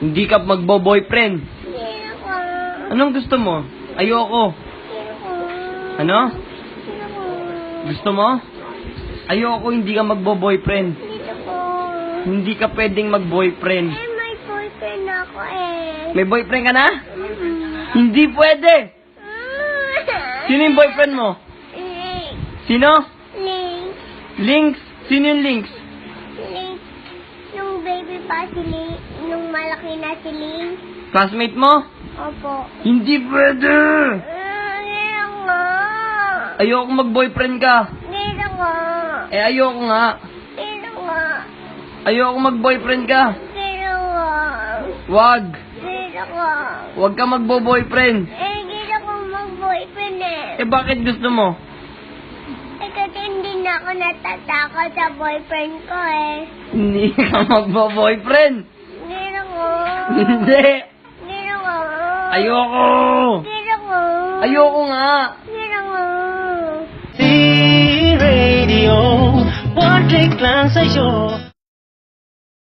Hindi ka magbo-boyfriend. Hindi ako. Anong gusto mo? Ayoko. Hindi ako. Ano? Hindi ako. Gusto mo? Ayoko, hindi ka magbo-boyfriend. Hindi ako. Hindi ka pwedeng mag-boyfriend. Eh, may boyfriend ako eh. May boyfriend ka na? Hindi pwede! Sino yung boyfriend mo? Link. Sino? Link. Links? Sino yung Links? Link. Nung baby pa si Link. Nung malaki na si Link. Classmate mo? Opo. Hindi pwede! Hindi ako. Ayoko mag-boyfriend ka. Hindi ako. Eh, ayoko nga. Hindi ako. Ayoko mag-boyfriend ka. Hindi ako. Wag. Hindi ako. Wag ka magbo-boyfriend. Eh, hindi ako mag-boyfriend eh. Eh, bakit gusto mo? Eh, kasi hindi na ako natatakot sa boyfriend ko eh. Hindi ka magbo-boyfriend. Hindi ako. Hindi. Hindi ako. Ayoko. Hindi ako. Ayoko nga. Hindi ako. C-Radio, one click lang sa'yo.